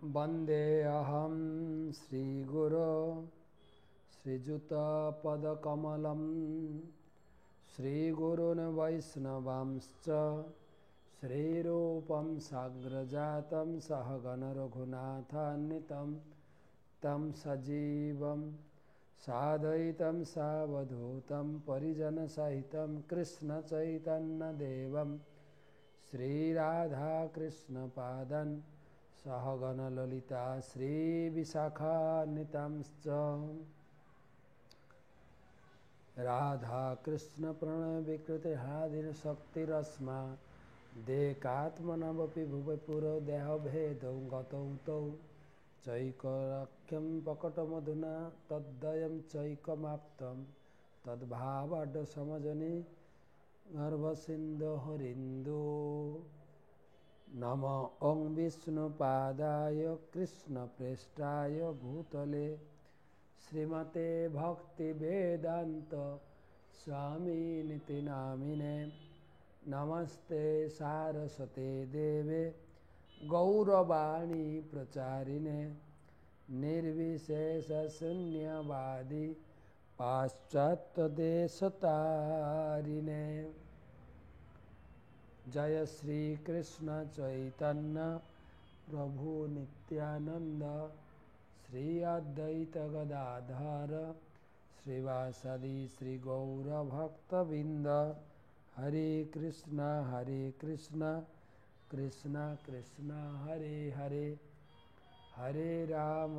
वन्देऽहं श्रीगुरो श्रीयुतपदकमलं श्रीगुरून् वैष्णवांश्च श्रीरूपं साग्रजातं सहगण रघुनाथान्वितं तं सजीवं साद्वैतं सावधूतं परिजनसहितं कृष्णचैतन्यदेवं श्रीराधाकृष्णपादं सहगण ललिता श्रीविशाखान्वितांश्च राधाकृष्ण प्रणय विकृति हादिन शक्तिरस्मा देकात्मनवपि भुवि पुरो देहभेदौ गतौ तौ चैकराख्यं प्रकटमधुना तद्वयं चैकमाप्तं तद्भावाढ्य समजनि गर्भसिन्धो हरिन्दो नमो ॐ विष्णुपादाय कृष्णप्रेष्ठाय भूतले श्रीमते भक्तिवेदान्त स्वामिनिति नामिने नमस्ते सारस्वते देवे गौरवाणी प्रचारिणे निर्विशेषशून्यवादी पाश्चात्यदेशतारिणे जय श्री कृष्ण चैतन्य प्रभु नित्यानंद श्री अद्वैत गदाधर श्रीवासदि श्री गौर भक्तबिंद हरे कृष्ण कृष्ण कृष्ण हरे हरे हरे राम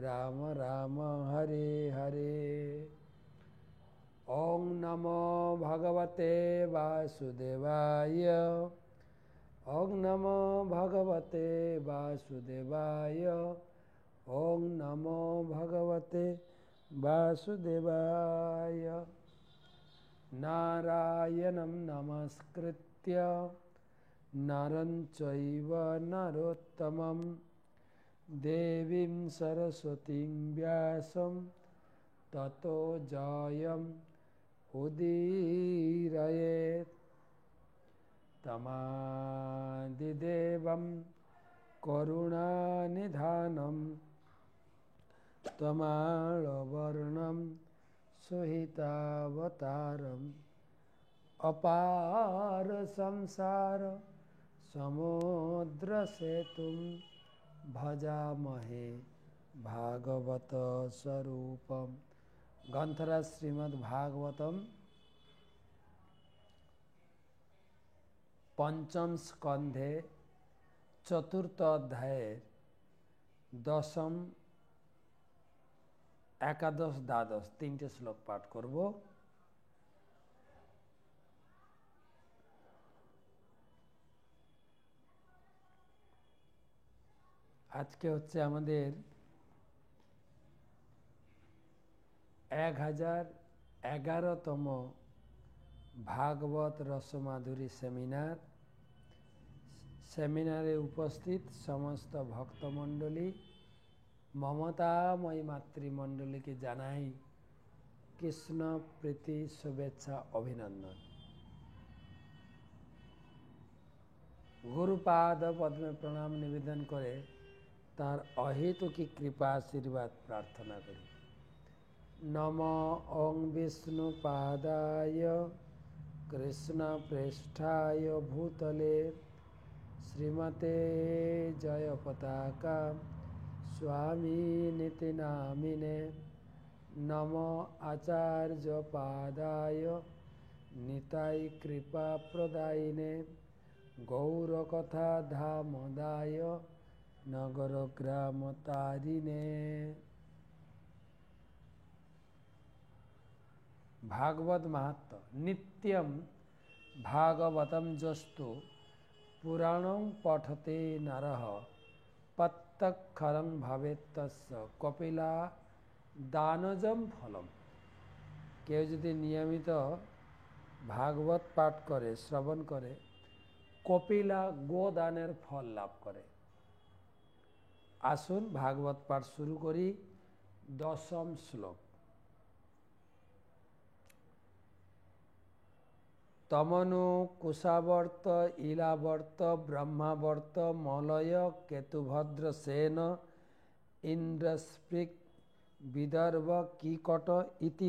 राम राम हरे हरे। ओं नमो भगवते वासुदेवाय ओं नमो भगवते वासुदेवाय ओं नमो भगवते वासुदेवाय। नारायणं नमस्कृत्य नरं चैव नरोत्तमं देवीं सरस्वतीं व्यासं ततो जयम् उदीरयेत् तमादिदेवं करुणानिधानं तमालवर्णं सुहितावतारम् अपार संसार समुद्रसेतुं भजामहे भागवत स्वरूपम्। ग्रंथराज श्रीमद् भागवतम पंचम स्कंधे चतुर्थ अध्याय दशम एकादश द्वादश तीनटे श्लोक पाठ करब। आज के होच्छे आमादेर 1011तम भागवत रसमाधुरी सेमिनारे उपस्थित समस्त भक्तमंडली ममतामयी मातृमंडली के जानाई कृष्ण प्रीति शुभेच्छा अभिनंदन। गुरुपाद पद्मे प्रणाम निवेदन करे तार अहेतुकी कृपा आशीर्वाद प्रार्थना करी। नमो ॐ विष्णुपादाय कृष्णप्रेष्ठाय भूतले श्रीमते जयपताका स्वामिनिति नामिने नमो आचार्यपादाय निताय कृपाप्रदायिने गौरकथा धामदाय नगरग्रामतारिणे। भागवत महत्व नित्यं भागवतं जस्तु पुराणं पठते नरः प्रत्यक्षरं भवेत् तस्य कपिला दानजं फलम। केउ यदि नियमित भागवत पाठ करे श्रवण करे कपिला गोदानेर फल लाभ करे। आसुन भागवत पाठ शुरू करी। दशम श्लोक তমনু কুশাবর্ত ইলাবর্ত ব্রহ্মাবর্ত মলয় কেতুভদ্র সেন ইন্দ্রস্পৃক বিদর্ভ কিকট ইতি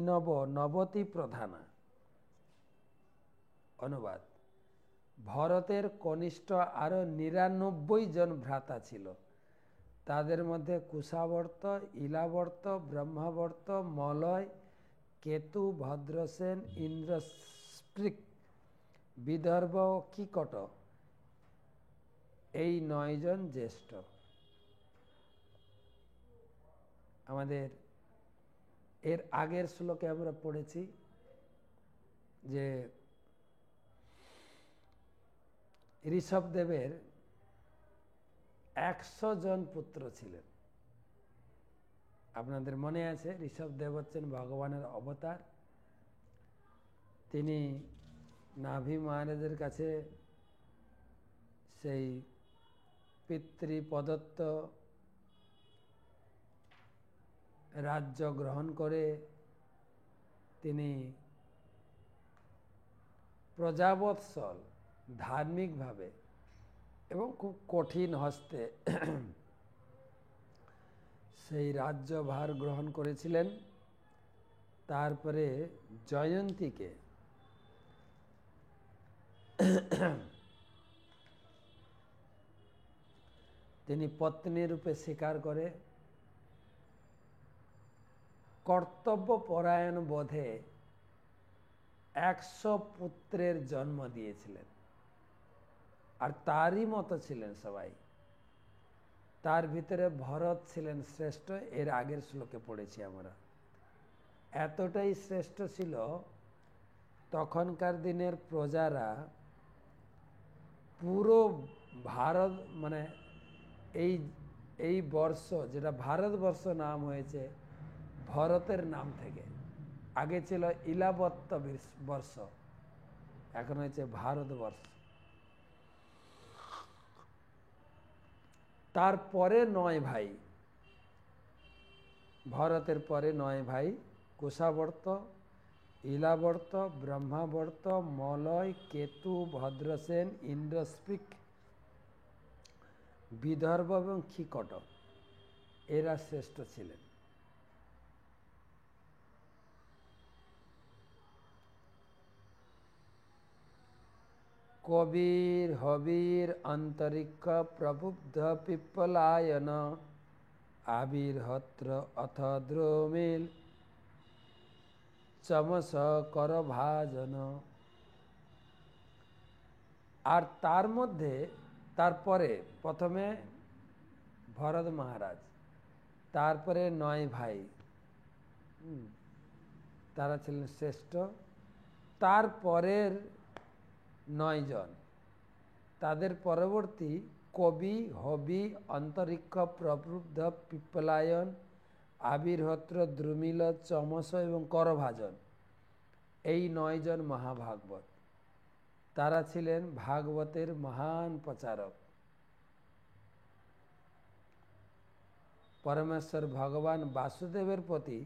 নবতি প্রধানা। অনুবাদ: ভরতের কনিষ্ঠ আরো ৯৯ জন ভ্রাতা ছিল। তাদের মধ্যে কুশাবর্ত, ইলাবর্ত, ব্রহ্মাবর্ত, মলয়, কেতু, ভদ্রসেন, ইন্দ্রস্পৃক, বিদর্ভ ও কিকট এই ৯ জন জ্যেষ্ঠ। আমাদের এর আগের শ্লোকে আমরা পড়েছি যে ঋষভদেবের ১০০ জন পুত্র ছিলেন। আপনাদের মনে আছে, ঋষভদেব হচ্ছেন ভগবানের অবতার। তিনি নাভি মহারাজের কাছে সেই পিতৃপ্রদত্ত রাজ্য গ্রহণ করে তিনি প্রজাবৎসল ধার্মিকভাবে এবং খুব কঠিন হস্তে সেই রাজ্যভার গ্রহণ করেছিলেন। তারপরে জয়ন্তীকে তিনি পত্নী রূপে স্বীকার করে কর্তব্য পরায়ণ বোধে ১০০ পুত্রের জন্ম দিয়েছিলেন। আর তারই মতো ছিলেন সবাই। তার ভিতরে ভরত ছিলেন শ্রেষ্ঠ। এর আগের শ্লোকে পড়েছি আমরা। এতটাই শ্রেষ্ঠ ছিল, তখনকার দিনের প্রজারা পুরো ভারত মানে এই বর্ষ, যেটা ভারতবর্ষ নাম হয়েছে ভরতের নাম থেকে। আগে ছিল ইলাবত্ত বর্ষ, এখন হয়েছে ভারতবর্ষ। তারপরে ৯ ভাই, ভরতের পরে ৯ ভাই: কুশাবর্ত, ইলাবর্ত, ব্রহ্মাবর্ত, মলয়, কেতু, ভদ্রসেন, ইন্দ্রস্পৃক, বিদর্ভ এবং কিকট। এরা শ্রেষ্ঠ ছিলেন। কবির হবির অন্তরিক্ষ প্রবুদ্ধ পিপ্পলায়ন আবির্হত্র অথ দ্রোমিল চমস কর ভাজন। আর তার মধ্যে তারপরে প্রথমে ভরত মহারাজ, তারপরে ৯ ভাই, তারা ছিলেন শ্রেষ্ঠ। তারপরের ৯ জন, তাদের পরবর্তী কবি, হবি, অন্তরিক্ষ, প্রবুদ্ধ, পিপ্পলায়ন, আবির্হত্র, দ্রুমিল, চমস এবং করভাজন, এই ৯ জন মহাভাগবত। তারা ছিলেন ভাগবতের মহান প্রচারক। পরমেশ্বর ভগবান বাসুদেবের প্রতি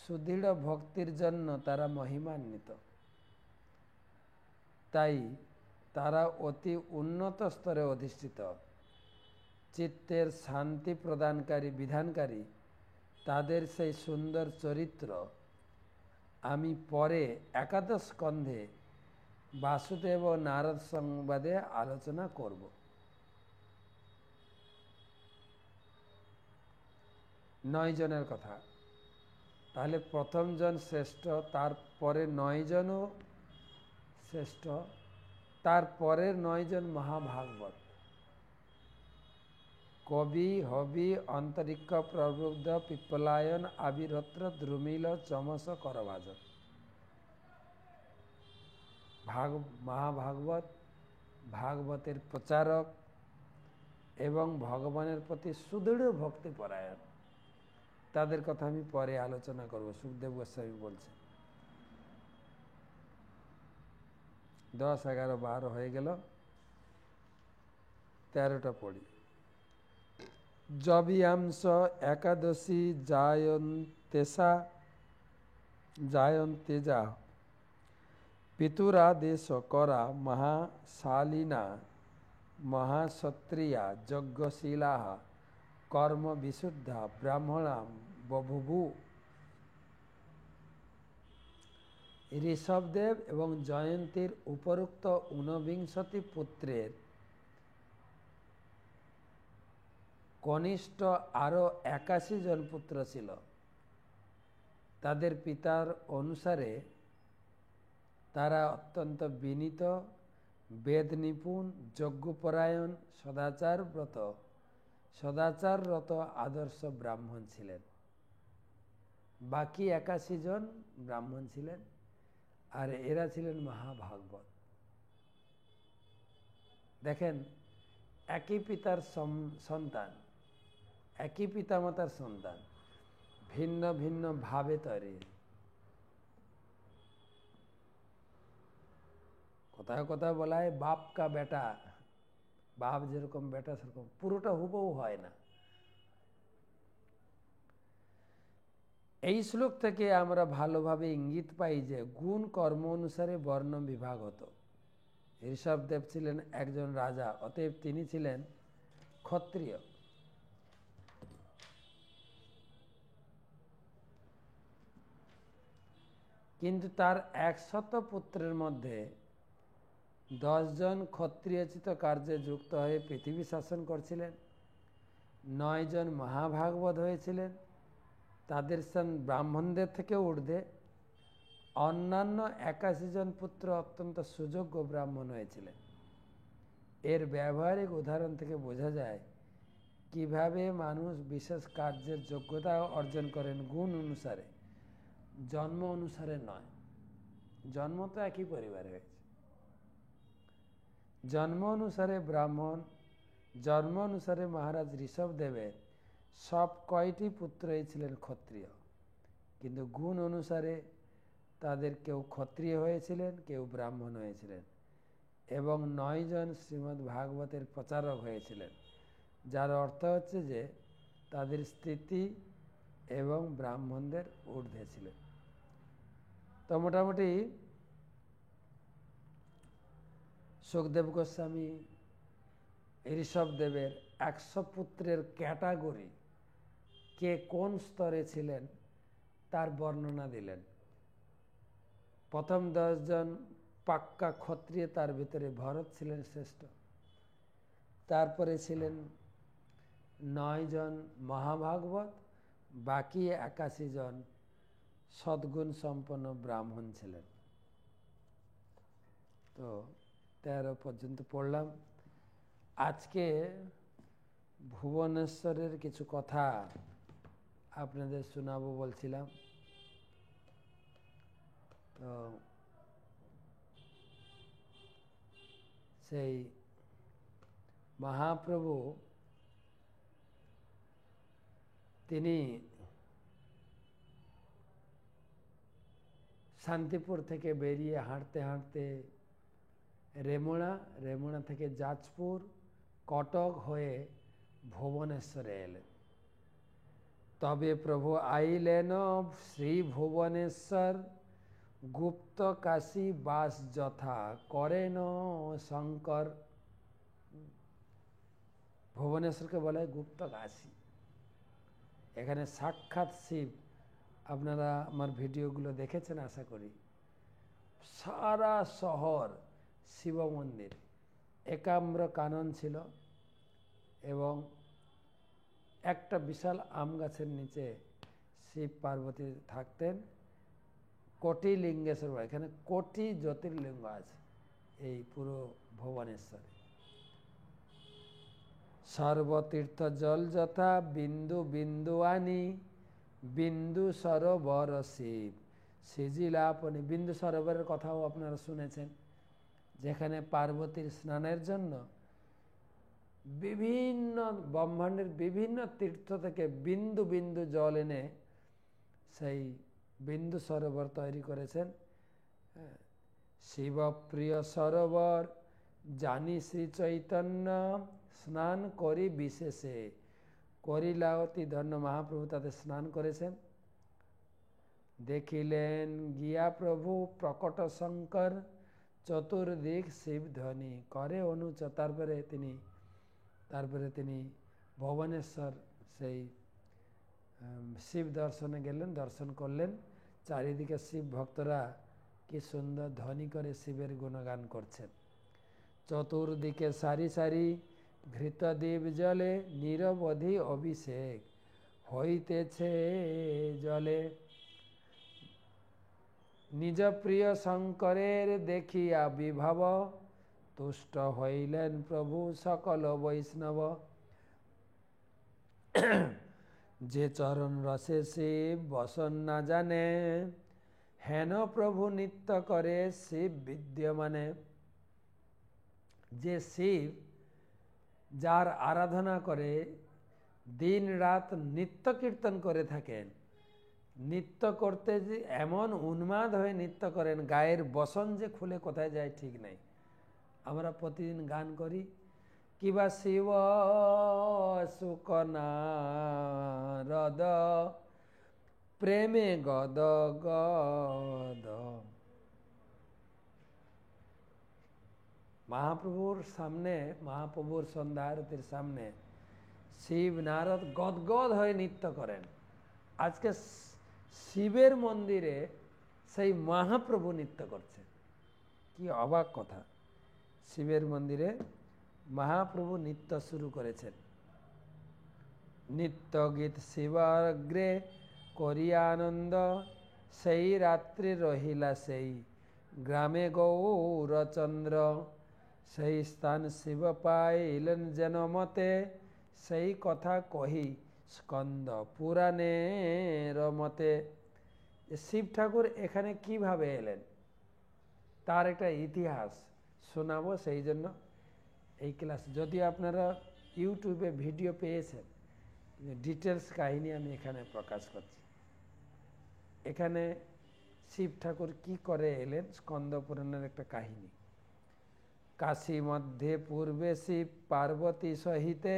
সুদৃঢ় ভক্তির জন্য তারা মহিমান্বিত। তাই তারা অতি উন্নত স্তরে অধিষ্ঠিত, চিত্তের শান্তি প্রদানকারী, বিধানকারী। তাদের সেই সুন্দর চরিত্র আমি পরে একাদশ স্কন্ধে বাসুদেব ও নারদ সংবাদে আলোচনা করব। ৯ জনের কথা। তাহলে প্রথম জন শ্রেষ্ঠ, তারপরে ৯ জনও শ্রেষ্ঠ, তারপরের ৯ জন মহাভাগবত: কবি, হবি, অন্তরিক্ষ, প্রবুদ্ধ, পিপ্পলায়ন, আবির্হত্র, দ্রুমিল, চমস, করভাজন। মহাভাগবত ভাগবতের প্রচারক এবং ভগবানের প্রতি সুদৃঢ় ভক্তিপরায়ণ। তাদের কথা আমি পরে আলোচনা করব। সুখদেব গোস্বামী বলছেন। ১০, ১১, ১২ হয়ে গেল, ১৩টা পড়ি। যবিয়াংশ একাদশী জায়ন্তেজা পিতুরাদেশ করা মহাশালিনা মহাক্ষত্রিয়া যজ্ঞশীলা কর্ম বিশুদ্ধা ব্রাহ্মণা বভুভু। ঋষভদেব এবং জয়ন্তীর উপরোক্ত 49 পুত্রের কনিষ্ঠ আরও 81 জন পুত্র ছিল। তাদের পিতার অনুসারে তারা অত্যন্ত বিনীত, বেদ নিপুণ, যজ্ঞপরায়ণ, সদাচাররত আদর্শ ব্রাহ্মণ ছিলেন। বাকি 81 জন ব্রাহ্মণ ছিলেন, আর এরা ছিলেন মহাভাগবত। দেখেন, একই পিতার সন্তান, একই পিতামাতার সন্তান, ভিন্ন ভিন্ন ভাবে তৈরি। কোথাও কোথাও বলা হয় বাপ কা বেটা, বাপ যেরকম বেটা সেরকম, পুরোটা হুবহু হয় না। এই শ্লোক থেকে আমরা ভালোভাবে ইঙ্গিত পাই যে গুণ কর্ম অনুসারে বর্ণ বিভাগ হতো। ঋষভদেব ছিলেন একজন রাজা, অতএব তিনি ছিলেন ক্ষত্রিয়। কিন্তু তার 100 পুত্রের মধ্যে 10 জন ক্ষত্রিয়োচিত কার্যে যুক্ত হয়ে পৃথিবী শাসন করছিলেন, 9 জন মহাভাগবত হয়েছিলেন, তাদের স্থান ব্রাহ্মণদের থেকে ঊর্ধ্বে। অন্যান্য 81 জন পুত্র অত্যন্ত সুযোগ্য ব্রাহ্মণ হয়েছিলেন। এর ব্যবহারিক উদাহরণ থেকে বোঝা যায় কিভাবে মানুষ বিশেষ কার্যের যোগ্যতা অর্জন করেন গুণ অনুসারে, জন্ম অনুসারে নয়। জন্ম তো একই পরিবারে হয়েছে। জন্ম অনুসারে ব্রাহ্মণ, জন্ম অনুসারে মহারাজ ঋষভদেবের সব কয়টি পুত্রই ছিলেন ক্ষত্রিয়, কিন্তু গুণ অনুসারে তাদের কেউ ক্ষত্রিয় হয়েছিলেন, কেউ ব্রাহ্মণ হয়েছিলেন, এবং 9 জন শ্রীমদ্ ভাগবতের প্রচারক হয়েছিলেন, যার অর্থ হচ্ছে যে তাদের স্থিতি এবং ব্রাহ্মণদের ঊর্ধ্বে ছিলেন। তো মোটামুটি সুখদেব গোস্বামী ঋষভদেবের 100 পুত্রের ক্যাটাগরি, কে কোন স্তরে ছিলেন তার বর্ণনা দিলেন। প্রথম 10 জন পাক্কা ক্ষত্রিয়, তার ভিতরে ভরত ছিলেন শ্রেষ্ঠ। তারপরে ছিলেন 9 জন মহাভাগবত, বাকি 81 জন সদ্গুণ সম্পন্ন ব্রাহ্মণ ছিলেন। তো 13 পর্যন্ত পড়লাম। আজকে ভুবনেশ্বরের কিছু কথা আপনাদের শোনাবো বলছিলাম। তো সেই মহাপ্রভু তিনি শান্তিপুর থেকে বেরিয়ে হাঁটতে হাঁটতে রেমুনা থেকে যাজপুর, কটক হয়ে ভুবনেশ্বরে এলেন। তবে প্রভু আইলেন শ্রী ভুবনেশ্বর, গুপ্ত কাশী বাস যথা করেন শঙ্কর। ভুবনেশ্বরকে বলা হয় গুপ্ত কাশী। এখানে সাক্ষাৎ শিব, আপনারা আমার ভিডিওগুলো দেখেছেন আশা করি। সারা শহর শিব মন্দির, একাম্র কানন ছিল, এবং একটা বিশাল আম গাছের নিচে শিব পার্বতী থাকতেন। কোটি লিঙ্গেশ্বর, এখানে কোটি জ্যোতির্লিঙ্গ আছে এই পুরো ভুবনেশ্বরে। সর্বতীর্থ জল যথা বিন্দু বিন্দুয়ানি, বিন্দু সরোবর শিব সিজিলাপনি। বিন্দু সরোবরের কথাও আপনারা শুনেছেন, যেখানে পার্বতীর স্নানের জন্য বিভিন্ন ব্রহ্মাণ্ডের বিভিন্ন তীর্থ থেকে বিন্দু বিন্দু জল এনে সেই বিন্দু সরোবর তৈরি করেছেন। শিবপ্রিয় সরোবর জানি শ্রী চৈতন্য, স্নান করি বিশেষে। করিলাওতি ধন্য মহাপ্রভু তাতে স্নান করেছেন। দেখিলেন গিয়া প্রভু প্রকট শঙ্কর, চতুর্দিক শিব ধ্বনি করে অনুচ। তারপরে তিনি ভুবনেশ্বর সেই শিব দর্শনে গেলেন, দর্শন করলেন। চারিদিকে শিব ভক্তরা কি সুন্দর ধ্বনি করে শিবের গুণগান করছেন। চতুর্দিকে সারি সারি ঘৃতদীপ জলে, নিরবধি অভিষেক হইতেছে জলে। নিজ প্রিয় শঙ্করের দেখিয়া বিভব, তুষ্ট হইলেন প্রভু সকল বৈষ্ণব। যে চরণ রসে শিব বসন না জানে, হেন প্রভু নিত্য করে শিব বিদ্যমানে। যে শিব যার আরাধনা করে দিন রাত নিত্য কীর্তন করে থাকেন, নৃত্য করতে যে এমন উন্মাদ হয়ে নৃত্য করেন, গায়ের বসন যে খুলে কোথায় যায় ঠিক নাই। আমরা প্রতিদিন গান করি, কিবা শিব সুখ নারদ প্রেমে গদ গদ। মহাপ্রভুর সামনে, মহাপ্রভুর সন্ধ্যা আরতির সামনে শিব নারদ গদগদ হয়ে নৃত্য করেন। আজকে শিবের মন্দিরে সেই মহাপ্রভু নৃত্য করছে, কি অবাক কথা। শিবের মন্দিরে মহাপ্রভু নৃত্য শুরু করেছেন। নিত্য গীত শিবাগ্রে করিয়া আনন্দ, সেই রাত্রি রহিলা সেই গ্রামে গৌরচন্দ্র। সেই স্থান শিব পাইলেন যেন মতে, সেই কথা কহি স্কন্দ পুরাণের মতে। শিব ঠাকুর এখানে কিভাবে এলেন তার একটা ইতিহাস শোনাবো, সেই জন্য এই ক্লাস। যদি আপনারা ইউটিউবে ভিডিও পেয়েছেন, ডিটেলস কাহিনী আমি এখানে প্রকাশ করছি। এখানে শিব ঠাকুর কি করে এলেন, স্কন্দ পুরাণের একটা কাহিনী। কাশী মধ্যে পূর্বে শিব পার্বতী সহিতে,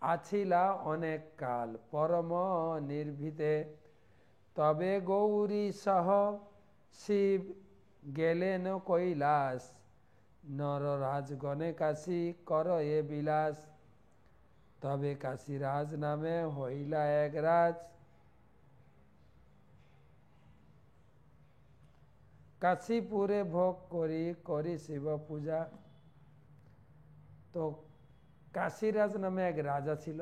আছিলা অনেক কাল পরম নির্ভীতে। তবে গৌরী সহ শিব গেলেন কৈলাস, নররাজগণে কাশী কর এ বিলাস। তবে কাশীরাজ নামে হইলা এক রাজ, কাশীপুরে ভোগ করি করি শিব পূজা। তো কাশীরাজ নামে এক রাজা ছিল,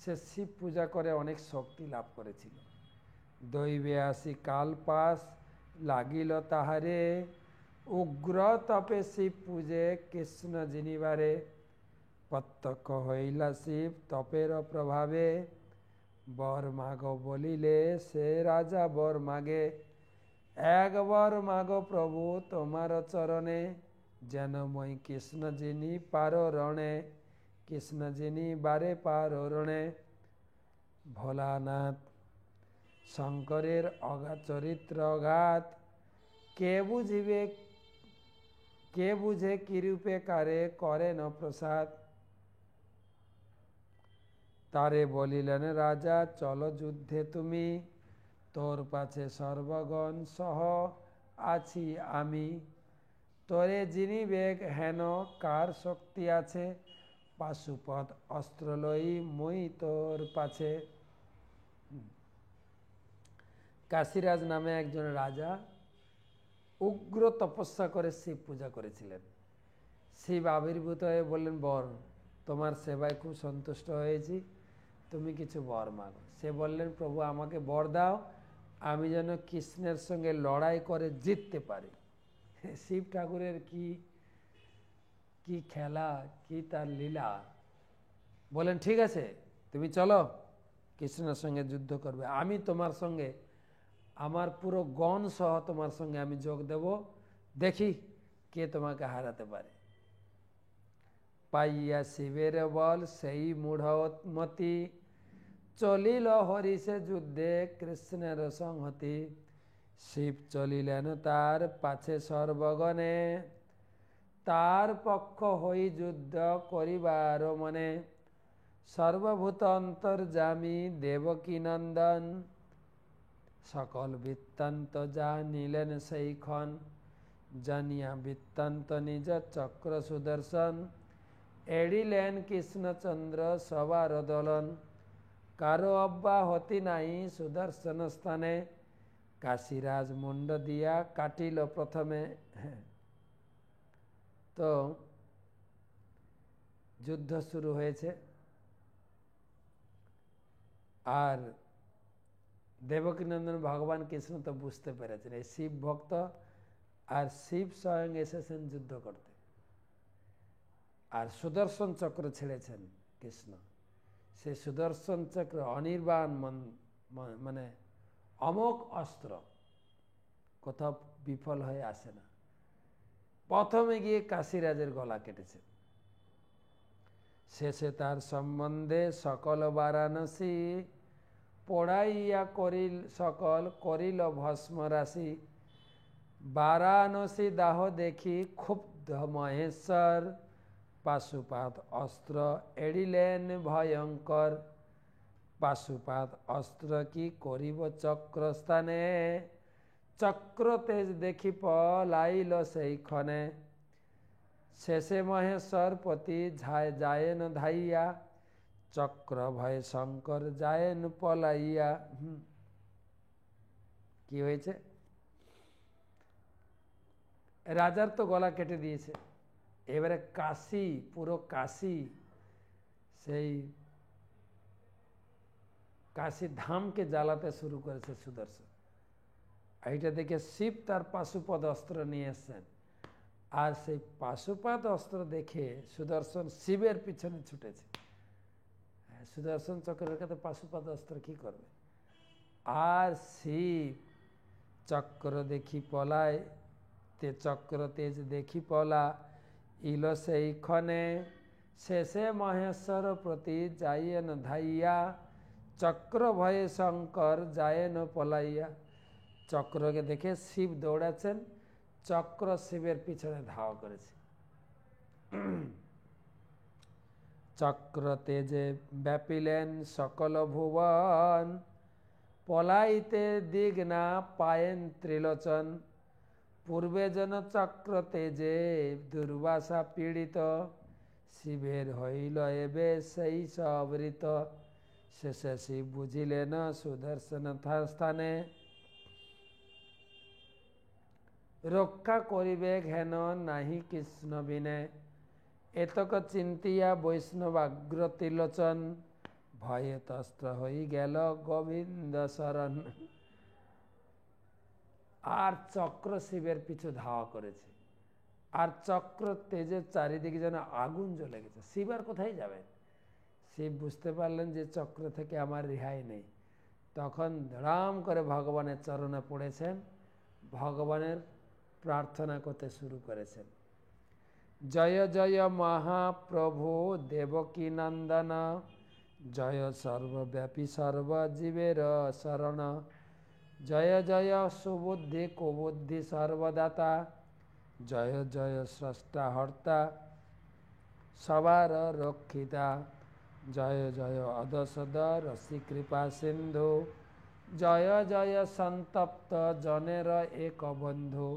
সে শিব পূজা করে অনেক শক্তি লাভ করেছিল। দৈবে আসি কাল পাস লাগিল তাহারে, উগ্র তপে শিব পূজে কৃষ্ণ জিনিবারে। প্রত্যক্ষ হইলা শিব তপের প্রভাবে, বর মাগ বলিলে সে রাজা বর মাগে। এক বর মাগ প্রভু তোমার চরণে, যেন মই কৃষ্ণ যিনি পার রণে। কৃষ্ণ যিনি বারে পার রণে। ভোলানাথ শঙ্করের অগাধ চরিত্র অগাধ, কে বুঝিবে কে বুঝে কিরূপে কারে করেন প্রসাদ। তারে বলিলেন রাজা চলো যুদ্ধে তুমি, তোর পাছে সর্বগণ সহ আছি আমি। তোরে যিনি বেগ হেন কার শক্তি আছে, পাশুপদ অস্ত্র লই মই তোর পাছে। কাশীরাজ নামে একজন রাজা উগ্র তপস্যা করে শিব পূজা করেছিলেন। শিব আবির্ভূত হয়ে বললেন, বর তোমার সেবায় খুব সন্তুষ্ট হয়েছি, তুমি কিছু বর মাগো। সে বললেন, প্রভু আমাকে বর দাও, আমি যেন কৃষ্ণের সঙ্গে লড়াই করে জিততে পারি। শিব ঠাকুরের কি কি খেলা, কি তার লীলা। বলেন ঠিক আছে, তুমি চলো কৃষ্ণের সঙ্গে যুদ্ধ করবে, আমি তোমার সঙ্গে আমার পুরো গণ সহ তোমার সঙ্গে আমি যোগ দেব, দেখি কে তোমাকে হারাতে পারে। পাইয়া শিবের বল সেই মূঢ়মতি, চলিল হরিষে যুদ্ধে কৃষ্ণের সংহতি। শিব চলিলেন তার পাছে সর্বগণে, তার পক্ষ হই যুদ্ধ করিবার মনে। সর্বভূত অন্তর্যামী দেবকী নন্দন, সকল বৃত্তান্ত জানিলেন সেইক্ষণ, জানিয়া বৃত্তান্ত নিজ চক্র সুদর্শন, এড়িলেন কৃষ্ণচন্দ্র সবার দলন, কারো অব্যাহতি নাই সুদর্শন স্থানে, কাশীরাজ মুন্ড দিয়া কাটিল প্রথমে। তো যুদ্ধ শুরু হয়েছে, আর দেবকীনন্দন ভগবান কৃষ্ণ তো বুঝতে পেরেছেন এই শিব ভক্ত, আর শিব স্বয়ং এসেছেন যুদ্ধ করতে, আর সুদর্শন চক্র ছেড়েছেন কৃষ্ণ। সে সুদর্শন চক্র অনির্বাণ মানে অমোঘ অস্ত্র, কোথাও বিফল হয়ে আসে না। প্রথমে গিয়ে কাশীরাজের গলা কেটেছে, শেষে তার সম্বন্ধে সকল বারাণসী, পড়াইয়া করিল সকল করিল ভস্ম রাশি। বারাণসী দাহ দেখি ক্ষুব্ধ মহেশ্বর, পাশুপাত অস্ত্র এড়িলেন ভয়ঙ্কর। পাশুপাত অস্ত্র কি করিব চক্রস্থানে, চক্র তেজ দেখি পলাইল সেইক্ষণে। শেষে মহেশ্বর পতি যায়েন ধাইয়া, চক্র ভয়ে শঙ্কর যায়েন পলাইয়া। কি হয়েছে? রাজার তো গলা কেটে দিয়েছে, এবারে কাশী, পুরো কাশী, সেই কাশী ধামকে জ্বালাতে শুরু করেছে সুদর্শন। এইটা দেখে শিব তার পাশুপদ অস্ত্র নিয়ে এসছেন, আর সেই পাশুপাত অস্ত্র দেখে সুদর্শন শিবের পিছনে ছুটেছে। সুদর্শন চক্রের কাছে পাশুপাত অস্ত্র কি করবে? আর শিব চক্র দেখি পলায়, তে চক্র তেজ দেখি পলা ইল সেইক্ষণে। শেষে মহেশ্বর প্রতি যাইয়েন ধাইয়া, চক্র ভয়ে শঙ্কর যায়েন পলাইয়া। চক্রকে দেখে শিব দৌড়াচ্ছেন, চক্র শিবের পিছনে ধাওয়া করেছে। চক্র তেজে ব্যাপিলেন সকল ভুবন, পলাইতে দিগ না পায়েন ত্রিলোচন। পূর্বে যেন চক্র তেজে দুর্বাসা পীড়িত, শিবের হইল এবে সেই সবৃত। শেষে শিব বুঝিলেন সুদর্শন স্থানে, রক্ষা করিবে ঘেন নাহি কৃষ্ণ বিনে। এতক চিন্তিয়া বৈষ্ণবাগ্র ত্রিলোচন, ভয়ে তস্ত্র হয়ে গেল গোবিন্দ শরণ। আর চক্র শিবের পিছু ধাওয়া করেছে, আর চক্র তেজের চারিদিকে যেন আগুন জ্বলে গেছে। শিব আর কোথায় যাবেন? শিব বুঝতে পারলেন যে চক্র থেকে আমার রেহাই নেই, তখন ধড়াম করে ভগবানের চরণে পড়েছেন, ভগবানের প্রার্থনা করতে শুরু করেছেন। জয় জয় মহাপ্রভু দেবকী নন্দন, জয় সর্বব্যাপী সর্বজীবের শরণ। জয় জয় সুবুদ্ধি কুবুদ্ধি সর্বদাতা, জয় জয় স্রষ্টা হর্তা সবার রক্ষিতা। জয় জয় অদসদ রসি কৃপা সিন্ধু, জয় জয় সন্তপ্ত জনের এক বন্ধু।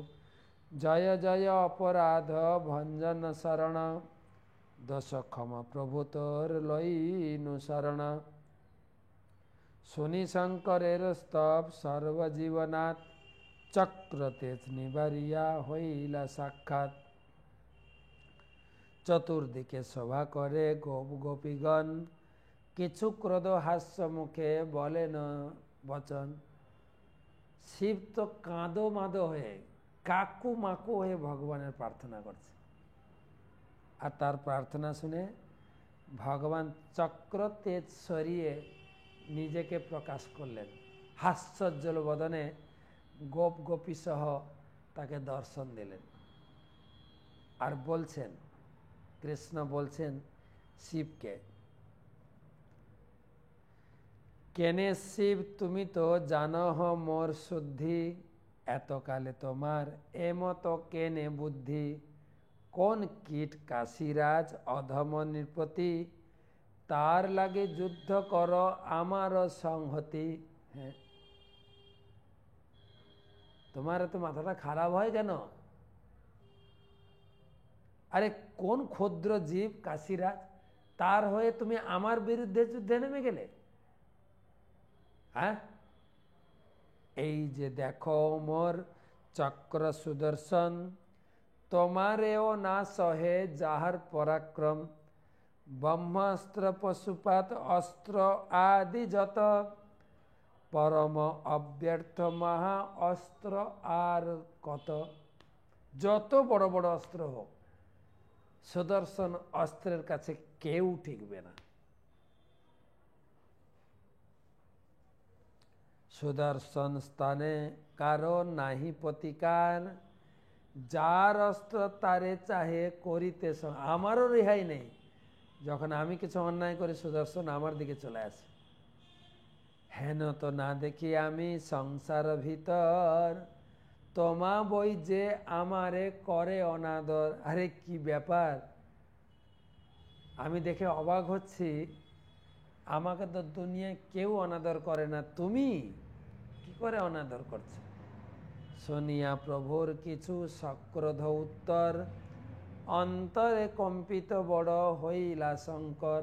জয় জয় অপরাধ ভঞ্জন শরণ, দোষ ক্ষমা প্রভু তোর লইনু শরণ। শুনি শঙ্করের স্তব সর্বজীবনাথ, চক্র তেজ নিবারিয়া হইলা সাক্ষাৎ। চতুর্দিকে শোভা করে গোপ গোপীগণ, কিছু ক্রোধ হাস্য মুখে বলেন বচন। শিব তো কাঁদো মাদো হয়ে, কাকু মাকু হয়ে ভগবানের প্রার্থনা করছে, আর তার প্রার্থনা শুনে ভগবান চক্র তেজ সরিয়ে নিজেকে প্রকাশ করলেন, হাস্যোজ্জ্বল বদনে গোপ গোপী সহ তাকে দর্শন দিলেন। আর বলছেন, কৃষ্ণ বলছেন শিবকে, কেনে শিব তুমি তো জানো মোর শুদ্ধি, এতকালে তোমার এমত কেনে বুদ্ধি। কোন কীট কাশীরাজ অধম নৃপতি, তার লাগে যুদ্ধ কর আমার সংহতি। হ্যাঁ, তোমার তো মাথাটা খারাপ হয় কেন? আরে কোন ক্ষুদ্র জীব কাশীরাজ, তার হয়ে তুমি আমার বিরুদ্ধে যুদ্ধে নেমে গেলে? হ্যাঁ, এই যে দেখো মোর চক্র সুদর্শন, তোমারেও না সহে যাহার পরাক্রম, ব্রহ্মাস্ত্র পশুপাত অস্ত্র আদি যত, পরম অব্যর্থ মহা অস্ত্র আর কত। যত বড় বড় অস্ত্র হোক, সুদর্শন অস্ত্রের কাছে কেউ টিকবে না। সুদর্শন স্থানে কারো নাহি প্রতিকার, যার অস্ত্র তারে চাহে করিতে। আমারও রেহাই নেই, যখন আমি কিছু অন্যায় করি সুদর্শন আমার দিকে চলে আসে। হেন তো না দেখি আমি সংসার ভিতর, তোমা বই যে আমারে করে অনাদর। আরে কি ব্যাপার, আমি দেখে অবাক হচ্ছি, আমাকে তো দুনিয়ায় কেউ অনাদর করে না, তুমি কি করে অনাদর করছো? শুনিয়া প্রভুর কিছু সক্রোধ উত্তর, অন্তরে কম্পিত বড় হইলা শঙ্কর।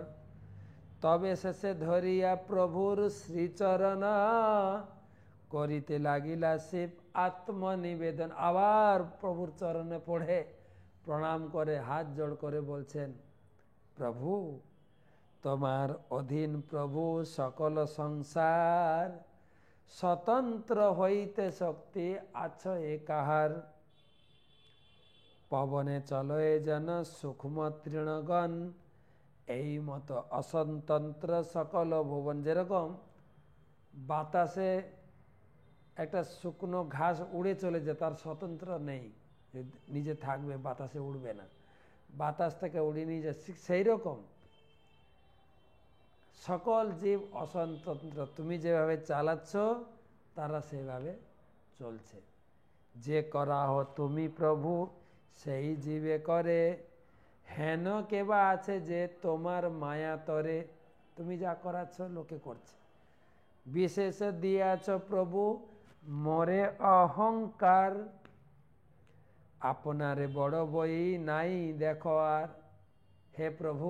তবে শেষে ধরিয়া প্রভুর শ্রীচরণ, করিতে লাগিলা শিব আত্মনিবেদন। আবার প্রভুর চরণে পড়ে প্রণাম করে হাত জোড় করে বলছেন, প্রভু তোমার অধীন প্রভু সকল সংসার, স্বতন্ত্র হইতে শক্তি আছো এ কাহার। পবনে চলয়ে যেন সূক্ষ্ম তৃণগণ, এই মতো অস্বতন্ত্র সকল ভুবন। যেরকম বাতাসে একটা শুকনো ঘাস উড়ে চলে যায়, তার স্বতন্ত্র নেই, নিজে থাকবে বাতাসে উড়বে না, বাতাস থেকে উড়ে নিয়ে যায়, সেই রকম সকল জীব অস্বতন্ত্র। তুমি যেভাবে চালাচ্ছ তারা সেভাবে চলছে। যে করা হো তুমি প্রভু সেই জীবে করে, হেন কেবা আছে যে তোমার মায়া তরে। তুমি যা করাচ্ছ লোকে করছে। বিশেষ দিয়াছ প্রভু মরে অহংকার, আপনারে বড় বই নাই দেখো আর। হে প্রভু,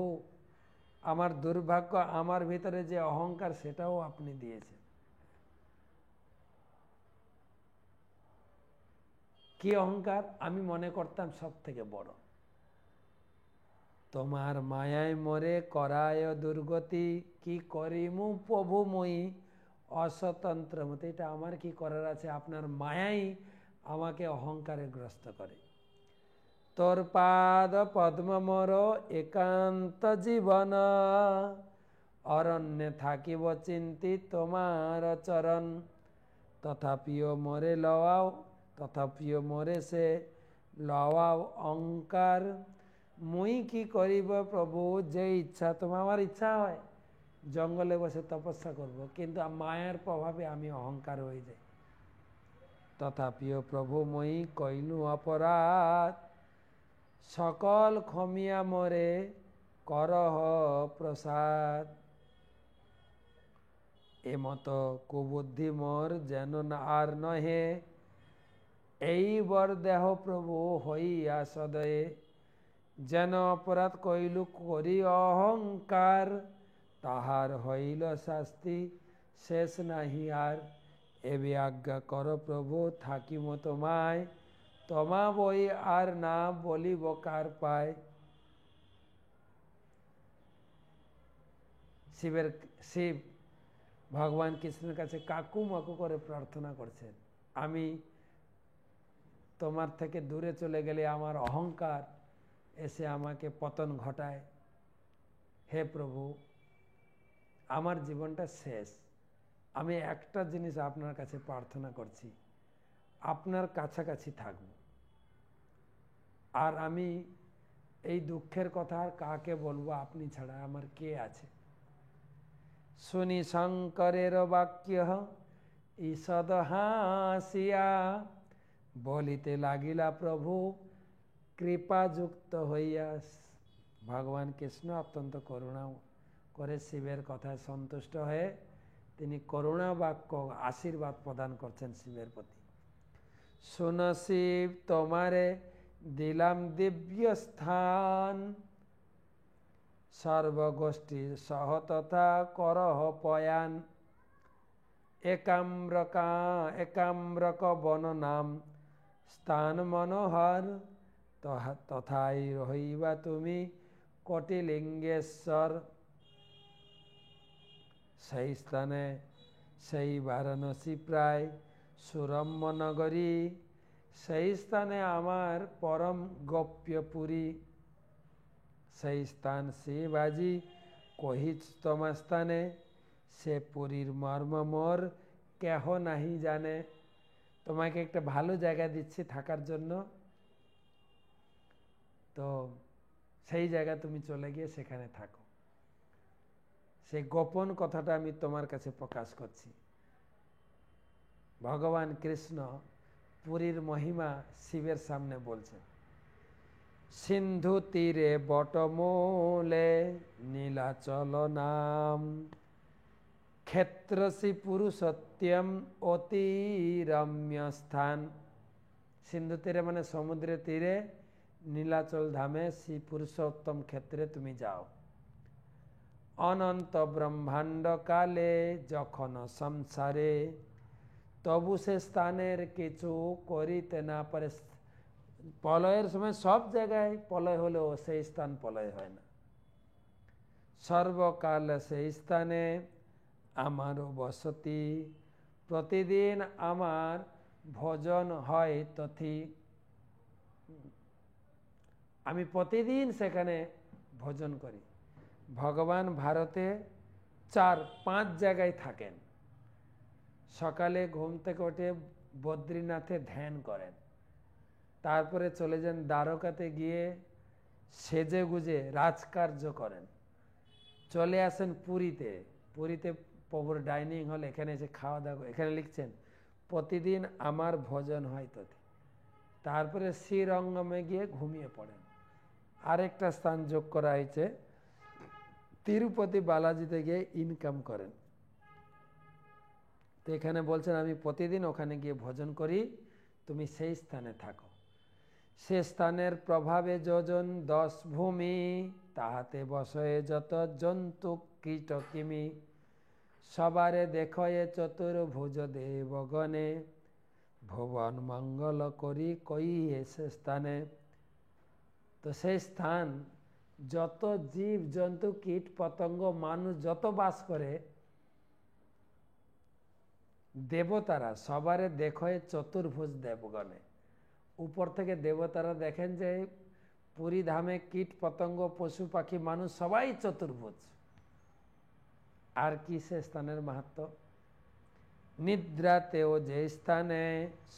আমার দুর্ভাগ্য, আমার ভিতরে যে অহংকার সেটাও আপনি দিয়েছেন। কি অহংকার? আমি মনে করতাম সব থেকে বড়। তোমার মায়ায় মরে করায় দুর্গতি, কি করিমু প্রভু মই অস্বতন্ত্র মতে। এটা আমার কি করার আছে? আপনার মায়াই আমাকে অহংকারে গ্রস্ত করে। তোর পাদ পদ্ম মোর একান্ত জীবন, অরণ্যে থাকিব চিন্তি তোমার চরণ। তথাপিও মোরে লওয়াও, তথাপিও মোরে সে লওয়াও অহংকার। মুই কি করিব প্রভু যে ইচ্ছা। তোমার আমার ইচ্ছা হয় জঙ্গলে বসে তপস্যা করব, কিন্তু মায়ার প্রভাবে আমি অহংকার হয়ে যাই। তথাপিও প্রভু মই কইলু অপরাধ, সকল ক্ষমিয়া মোরে করহ প্রসাদ। এমতো কুবুদ্ধি মোর যেন আর নহে, এই বর দেহ প্রভু হইয়া সদয়ে। যেন অপরাধ কইলু করি অহংকার, তাহার হইল শাস্তি শেষ নাহি আর। এবে আজ্ঞা কর প্রভু থাকিম তোমায়, তোমা বই আর না বলিব কার পায়। শিব ভগবান কৃষ্ণের কাছে কাকু মাকু করে প্রার্থনা করছেন, আমি তোমার থেকে দূরে চলে গেলে আমার অহংকার এসে আমাকে পতন ঘটায়। হে প্রভু, আমার জীবনটা শেষ, আমি একটা জিনিস আপনার কাছে প্রার্থনা করছি, আপনার কাছাকাছি থাকব। আর আমি এই দুঃখের কথা আর কাকে বলবো, আপনি ছাড়া আমার কে আছে। শুনি শঙ্করের বাক্য ঈষদ হাসিয়া, বলিতে লাগিলা প্রভু কৃপাযুক্ত হইয়া। ভগবান কৃষ্ণ অত্যন্ত করুণা করে শিবের কথায় সন্তুষ্ট হয়ে তিনি করুণা বাক্য আশীর্বাদ প্রদান করছেন শিবের প্রতি। শুনো শিব তোমারে দিলাম দিব্য স্থান, সর্বগোষ্ঠীর সহ তথা করহ পয়ান, একাম্রক বন নাম স্থান মনোহর, তথাই রহিবা তুমি কোটিলিঙ্গেশ্বর। সেই স্থানে সেই বারাণসী প্রায় সুরম্য নগরী, সেই স্থানে আমার পরম গোপ্যপুরী, সেই স্থান শিবাজি কহিছ তোমার স্থানে, সে পুরীর মর্ম মোর কেহ নাহি জানে। তোমাকে একটা ভালো জায়গা দিচ্ছি থাকার জন্য, তো সেই জায়গা তুমি চলে গিয়ে সেখানে থাকো। সেই গোপন কথাটা আমি তোমার কাছে প্রকাশ করছি। ভগবান কৃষ্ণ পুরীর মহিমা শিবের সামনে বলছেন। সিন্ধু তীরে বটমূলে নীলাচল নাম, ক্ষেত্রসি পুরুষোত্তম অতি রম্য স্থান। সিন্ধু তীরে মানে সমুদ্রের তীরে নীলাচল ধামে শ্রী পুরুষোত্তম ক্ষেত্রে তুমি যাও। অনন্ত ব্রহ্মাণ্ড কালে যখন সংসারে, তবু সে স্থানের কিছু করিতে না পারে। প্রলয়ের সময় সব জায়গায় প্রলয় হলেও সেই স্থান প্রলয় হয় না। সর্বকাল সেই স্থানে আমারও বসতি, প্রতিদিন আমার ভোজন হয় তথি। আমি প্রতিদিন সেখানে ভোজন করি। ভগবান ভারতে 4-5 জায়গায় থাকেন। সকালে ঘুম থেকে উঠে বদ্রীনাথে ধ্যান করেন, তারপরে চলে যান দ্বারকাতে গিয়ে সেজে গুজে রাজকার্য করেন, চলে আসেন পুরীতে। পুরীতে প্রভুর ডাইনিং হল, এখানে এসে খাওয়া দাওয়া, এখানে লিখছেন প্রতিদিন আমার ভোজন হয় তথি। তারপরে শ্রীরঙ্গমে গিয়ে ঘুমিয়ে পড়েন। আরেকটা স্থান যোগ করা হয়েছে, তিরুপতি বালাজিতে গিয়ে ইনকাম করেন। তো এখানে বলছেন আমি প্রতিদিন ওখানে গিয়ে ভোজন করি, তুমি সেই স্থানে থাকো। সে স্থানের প্রভাবে যোজন 10 ভূমি, তাহাতে বসয়ে যত জন্তু কীট কিমি, সবারে দেখয়ে চতুর্ভুজ দেবগণে, ভুবন মঙ্গল করি কইয়ে সে স্থানে। তো সেই স্থান যত জীব জন্তু কীট পতঙ্গ মানুষ যত বাস করে, দেবতারা সবারে দেখে চতুর্ভুজ দেবগণে। উপর থেকে দেবতারা দেখেন যে পুরী ধামে কীট পতঙ্গ পশু পাখি মানুষ সবাই চতুর্ভুজ। আর কি সে স্থানের মাহাত্ম্য। নিদ্রাতেও যে স্থানে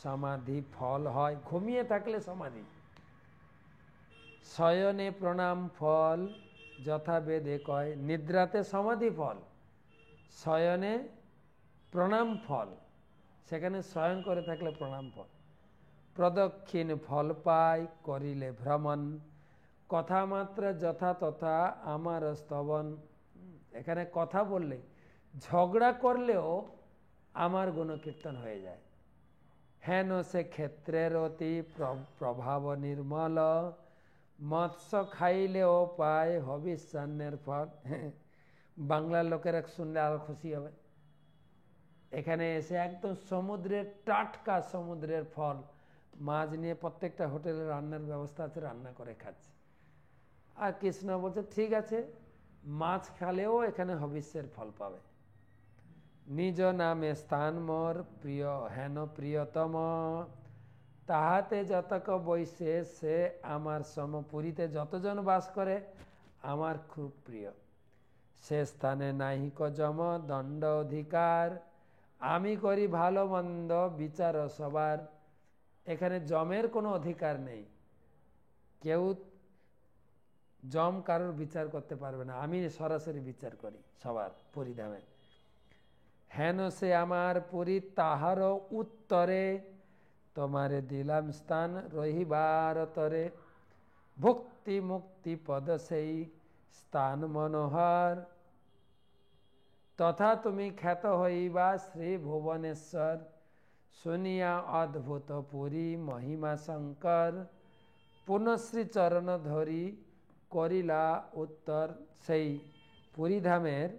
সমাধি ফল হয়, ঘুমিয়ে থাকলে সমাধি, শয়নে প্রণাম ফল যথাবেদে কয়। নিদ্রাতে সমাধি ফল, শয়নে প্রণাম ফল, সেখানে শয়ন করে থাকলে প্রণাম ফল। প্রদক্ষিণ ফল পায় করিলে ভ্রমণ, কথামাত্র যথা তথা আমার স্তবন। এখানে কথা বললে, ঝগড়া করলেও আমার গুণকীর্তন হয়ে যায়। হেন সে ক্ষেত্রের অতি প্রভাব নির্মল, মৎস্য খাইলেও পায় হবিষ্যান্নের ফল। বাংলার লোকেরা শুনলে আরো খুশি হবে। এখানে এসে একদম সমুদ্রের টাটকা সমুদ্রের ফল মাছ নিয়ে প্রত্যেকটা হোটেলে রান্নার ব্যবস্থা আছে, রান্না করে খাচ্ছে। আর কৃষ্ণ বলছে ঠিক আছে, মাছ খালেও এখানে হবিষ্যের ফল পাবে। নিজ নামে স্থান মোর প্রিয় হেন প্রিয়তম, তাহাতে যতক বৈশে সে আমার সম। পুরীতে যতজন বাস করে আমার খুব প্রিয়। সে স্থানে নাহিক যম দণ্ড অধিকার, আমি করি ভালো মন্দ বিচার সবার। এখানে যমের কোনো অধিকার নেই, কেউ যম কারোর বিচার করতে পারবে না, আমি সরাসরি বিচার করি সবার পরিধামে। হেন সে আমার পুরী তাহার উত্তরে, তোমারে দিলাম স্থান রহিবার তরে। ভক্তি মুক্তি পদ সেই স্থান মনোহর, তথা তুমি খ্যাত হইবা শ্রী ভুবনেশ্বর। শুনিয়া অদ্ভুত পুরী মহিমা শঙ্কর, পুনশ্রী চরণ ধরি করিলা উত্তর। সেই পুরীধামের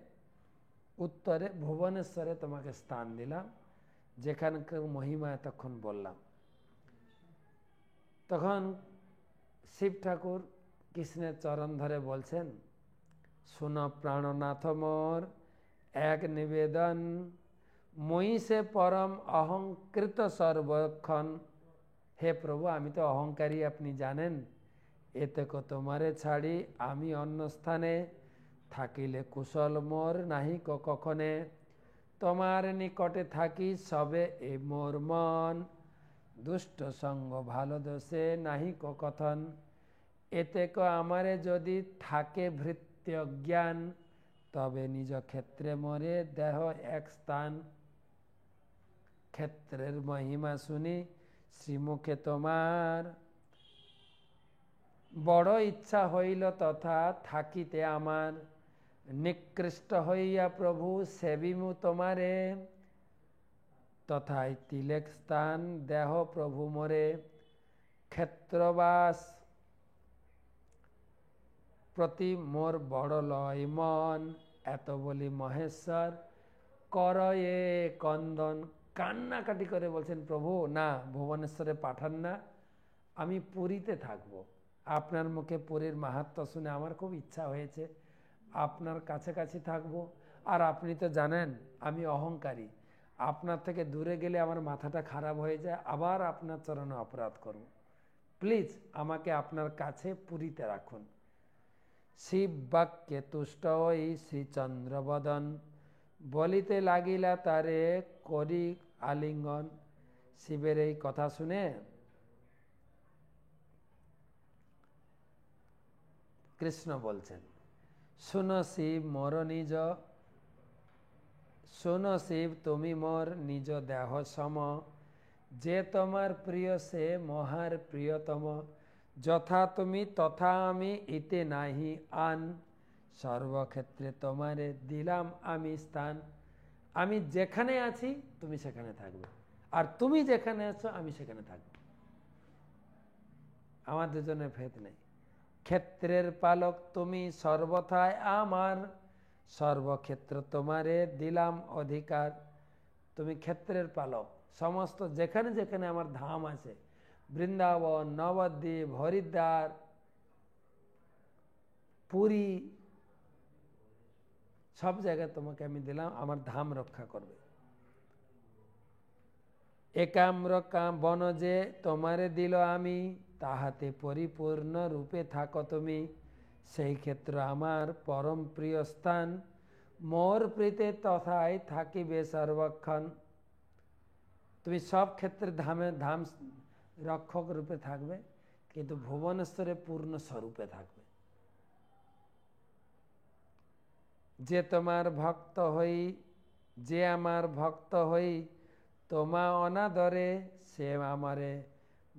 উত্তরে ভুবনেশ্বরে তোমাকে স্থান দিলাম, যেখানকার মহিমা এতক্ষণ বললাম। তখন শিব ঠাকুর কৃষ্ণের চরণ ধরে বলছেন, শুন প্রাণনাথ মোর এক নিবেদন, মই সে পরম অহংকৃত সর্বক্ষণ। হে প্রভু, আমি তো অহংকারী, আপনি জানেন। এতে তোমারে ছাড়ি আমি অন্য স্থানে, থাকিলে কুশল মোর নাহি কখনে। তোমার নিকটে থাকি সবে এ মোর মন, দুষ্ট সঙ্গ ভালো দোষে নাহি কথন। এতে আমারে যদি থাকে ভৃত্য জ্ঞান, তবে নিজ ক্ষেত্রে মোরে দেহ এক স্থান। ক্ষেত্রের মহিমা শুনি শ্রীমুখে তোমার, বড় ইচ্ছা হইল তথা থাকিতে আমার। নিকৃষ্ট হইয়া প্রভু সেবিমু তোমারে, তথায় তিলেক স্থান দেহ প্রভু মোরে। ক্ষেত্রবাস প্রতি মোর বড় লয় মন, এত বলি মহেশ্বর করয়ে কন্দন। কান্নাকাটি করে বলছেন, প্রভু না, ভুবনেশ্বরে পাঠান না, আমি পুরীতে থাকবো। আপনার মুখে পুরীর মাহাত্ম্য শুনে আমার খুব ইচ্ছা হয়েছে, আপনার কাছাকাছি থাকবো। আর আপনি তো জানেন আমি অহংকারী, আপনার থেকে দূরে গেলে আমার মাথাটা খারাপ হয়ে যায়, আবার আপনার চরণে অপরাধ করব। প্লিজ আমাকে আপনার কাছে পুরীতে রাখুন। শিব বাক্যে তুষ্ট হই শ্রীচন্দ্রবদন, বলিতে লাগিলা তারে করি আলিঙ্গন। শিবের এই কথা শুনে কৃষ্ণ বলছেন, শুনো শিব মোর নিজ, শুনো শিব তুমি মোর নিজ দেহ সম। যে তোমার প্রিয় সে মহার প্রিয়তম, যথা তুমি তথা আমি ইতে নাহি আন। সর্বক্ষেত্রে তোমারে দিলাম আমি স্থান। আমি যেখানে আছি তুমি সেখানে থাকবে, আর তুমি যেখানে আছো আমি সেখানে থাকবো। আমার দুজনের ভেদ নেই। ক্ষেত্রের পালক তুমি সর্বথায় আমার, সর্বক্ষেত্র তোমারে দিলাম অধিকার। তুমি ক্ষেত্রের পালক, সমস্ত যেখানে যেখানে আমার ধাম আছে, বৃন্দাবন, নবদ্বীপ, হরিদ্বার, পুরী, সব জায়গায় তোমাকে আমি দিলাম, আমার ধাম রক্ষা করবে। একাম্র বন যে তোমারে দিল আমি, তাহাতে পরিপূর্ণ রূপে থাকো তুমি। সেই ক্ষেত্র আমার পরম প্রিয় স্থান, মোর প্রীতে তথায় থাকিবে সর্বক্ষণ। তুমি সব ক্ষেত্রে ধাম রক্ষক রূপে থাকবে, কিন্তু ভুবনেশ্বরে পূর্ণ স্বরূপে থাকবে। যে তোমার ভক্ত হই, যে আমার ভক্ত হই, তোমা অনাদরে সে আমারে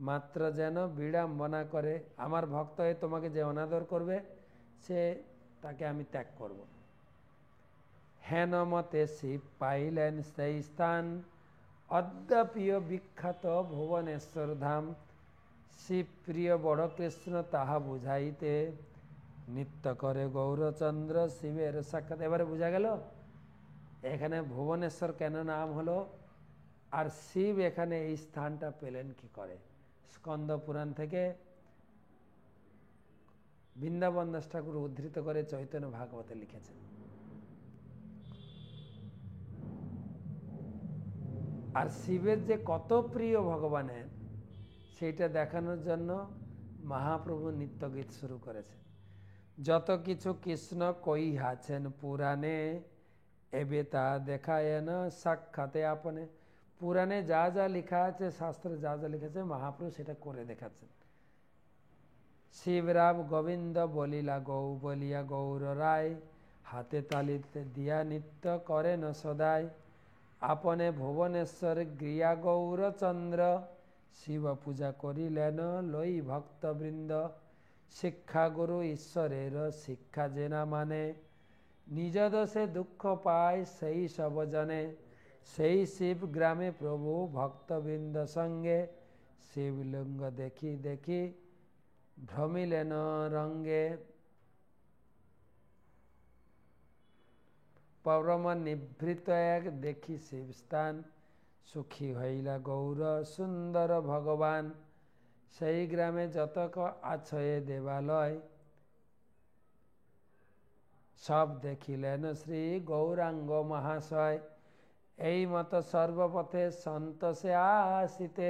মাত্র যেন বিড়ম্বনা করে। আমার ভক্ত হয়ে তোমাকে যে অনাদর করবে, সে তাকে আমি ত্যাগ করব। হেন মতে শিব পাইলেন সেই স্থান, অদ্যাপিও বিখ্যাত ভুবনেশ্বর ধাম। শিব প্রিয় বড় কৃষ্ণ তাহা বুঝাইতে, নিত্য করে গৌরচন্দ্র শিবের সাক্ষাৎ। এবারে বোঝা গেল এখানে ভুবনেশ্বর কেন নাম হলো, আর শিব এখানে এই স্থানটা পেলেন কি করে। স্কন্দ পুরাণ থেকে বৃন্দাবন দাস ঠাকুর উদ্ধৃত করে চৈতন্য ভাগবতে লিখেছেন। আর শিবের যে কত প্রিয় ভগবানের, সেইটা দেখানোর জন্য মহাপ্রভু নিত্যগীত শুরু করেছেন। যত কিছু কৃষ্ণ কইহাছেন পুরাণে, এবে তা দেখায় না সাক্ষাতে আপনে। পুরাণে যা যা লেখা আছে, শাস্ত্রে যা যা লিখেছে, মহাপ্রভু সেটা করে দেখাচ্ছেন। শিবরাম গোবিন্দ বলিলা গৌ বলিয়া গৌর রায়, হাতে তালিতে দিয়া নিত্য করেন সদায়। আপনে ভুবনেশ্বর গৃয়া গৌরচন্দ্র, শিব পূজা করিলেন লই ভক্তবৃন্দ। শিক্ষা গুরু ঈশ্বরের শিক্ষা যে না মানে, নিজ দোষে দুঃখ পায় সেই সব জানে। সেই শিব গ্রামে প্রভু ভক্তবৃন্দ সঙ্গে শিবলিঙ্গ দেখি দেখি ভ্রমিলেন রঙ্গে। পরম নিভৃত এক দেখি শিবস্থান সুখী হইলা গৌর সুন্দর ভগবান। সেই গ্রামে যতক আছয়ে দেবালয় সব দেখিলেন শ্রী গৌরাঙ্গ মহাশয়। এই মত সর্বপথে সন্তোষে আসিতে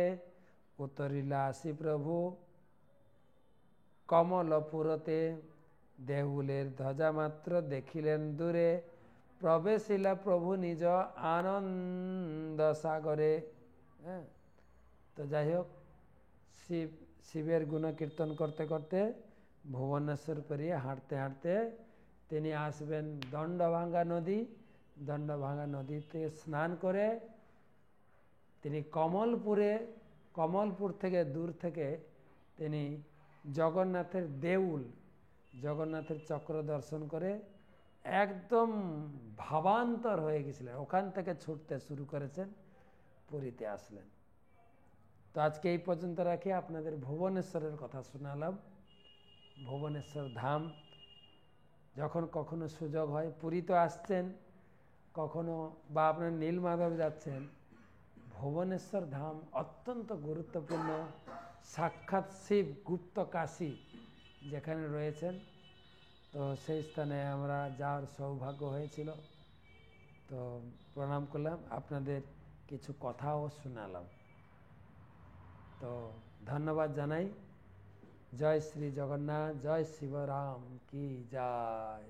উতরিলা আসি প্রভু কমলপুরতে। দেউলের ধ্বজা মাত্র দেখিলেন দূরে প্রবেশিলা প্রভু নিজ আনন্দ সাগরে। হ্যাঁ, তো যাই হোক, শিবের গুণ কীর্তন করতে করতে ভুবনেশ্বর পেরিয়ে হাঁটতে হাঁটতে তিনি আসবেন দণ্ডভাঙ্গা নদী। দণ্ডভাঙ্গা নদীতে স্নান করে তিনি কমলপুর থেকে দূর থেকে তিনি জগন্নাথের দেউল, জগন্নাথের চক্র দর্শন করে একদম ভাবান্তর হয়ে গেছিলেন। ওখান থেকে ছুটতে শুরু করেছেন, পুরীতে আসলেন। তো আজকে এই পর্যন্ত রাখি। আপনাদের ভুবনেশ্বরের কথা শোনালাম। ভুবনেশ্বর ধাম যখন কখনো সুযোগ হয়, পুরী তো আসছেন কখনো, বা আপনার নীলমাধব যাচ্ছেন, ভুবনেশ্বর ধাম অত্যন্ত গুরুত্বপূর্ণ। সাক্ষাৎ শিব গুপ্ত কাশী যেখানে রয়েছেন, তো সেই স্থানে আমরা যাওয়ার সৌভাগ্য হয়েছিল। তো প্রণাম করলাম, আপনাদের কিছু কথাও শোনালাম। তো ধন্যবাদ জানাই। জয় শ্রী জগন্নাথ, জয় শিবরাম কি জয়।